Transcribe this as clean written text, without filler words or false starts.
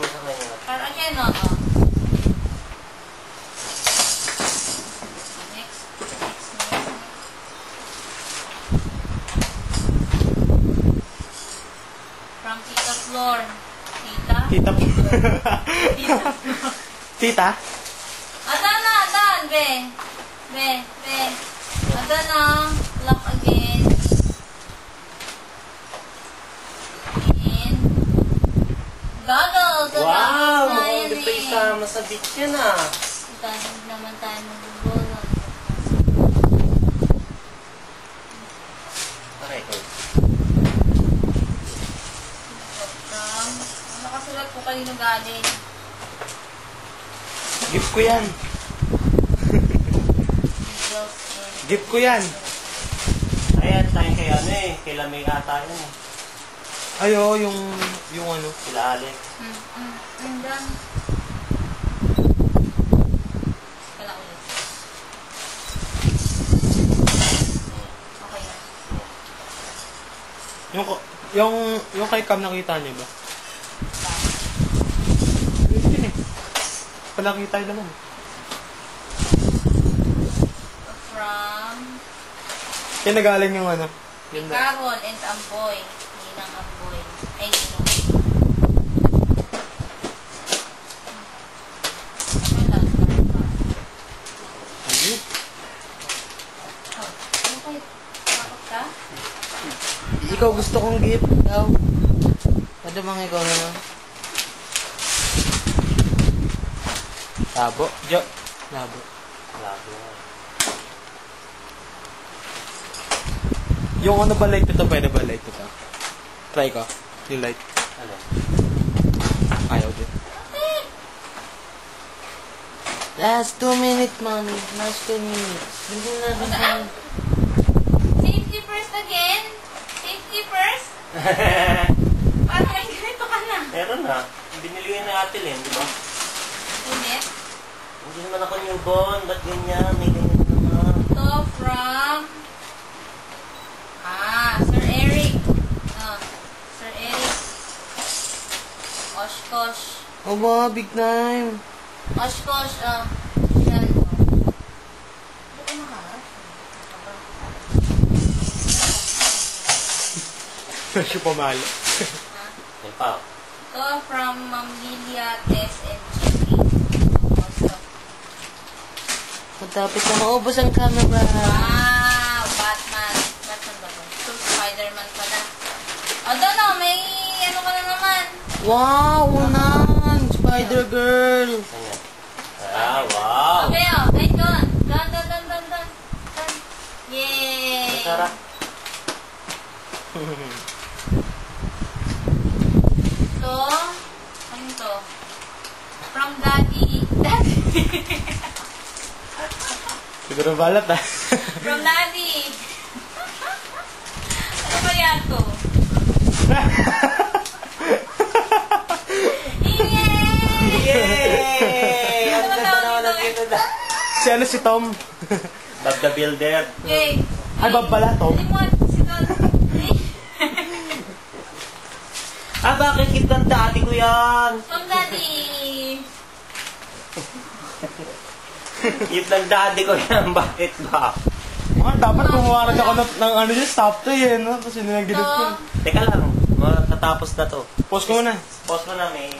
sa kanya. Para again, no? Next. From Tita Flor. Tita? Tita. Tita Flor. Tita? Adan, be. Adan na. Lock again. In. Goggles. Wow! Na Mukhang yan ganda isama sa beach yan ah. Dahil naman tayo mag-bola. Record. From, nakasulat po kanino galing. Gift ko yan. Gift ko yan. Ayan, tayo kay ano eh. Kay Lamay ata yun eh. Ayo, yung ano. Sila Alex. Done. Kala ulit. Okay na. Yung kay Cam nakita niyo ba? Yun eh. Palakita yun naman. From Kaya nagaling yung ano. Yun na. Caron and Amboy. Ninang Amboy. Ay, Ninang. Ayun. Okay. Takot ka? Ikaw gusto kong gift. Ikaw. Ano bang ikaw na? Labo. Labo. Labo. Yung ano ba light ito? Pwede ba light ito? Try ko. Yung light. Ano? Ayaw din. Last 2 minutes, mommy. Last 2 minutes. Hindi na din. Safety first again? Safety first? Parang may ganito ka na. Meron na. Binili yun na Ate Len, di ba? Unit. Hindi naman ako newborn. Ba't ganyan? May ganyan naman. To from Sir Eric. Sir Eric. Oshkosh. Oh, ba, big time. Oshkosh, yan. Ba't ano ka? Siya pamalo. Yan pa. To from Ma'am Lilia, Tess, and Jimmy. Also. Matapit na maubos ang camera. Wow! Batman. Batman ba ba? So, Spider-Man pala. Doon o, may ano ka na naman. Wow, unan! Spider-Girl. Saan yan? Ah, wow! Okay o, ay doon. Doon. Yay! Sarap. To, ano to? From Daddy. Daddy. Siguro balat ah. From Daddy. Ano kaya to? Yay! Yay! Ang Ano ganda tawag naman ang dito? ganda. Si ano si Tom? Bob the Builder. Yay! Ay, Bob pala, Tom. Limot, si Don. Ah, bakit kitang dati ko yan? From Daddy. Yung daddy ko yan, bakit ba? Dapat kumuha ka ng ano yun, stop to yun, no? Kasi nilagilid ko. To, Teka lang, matatapos na to. Pause ko muna. Pause mo na, may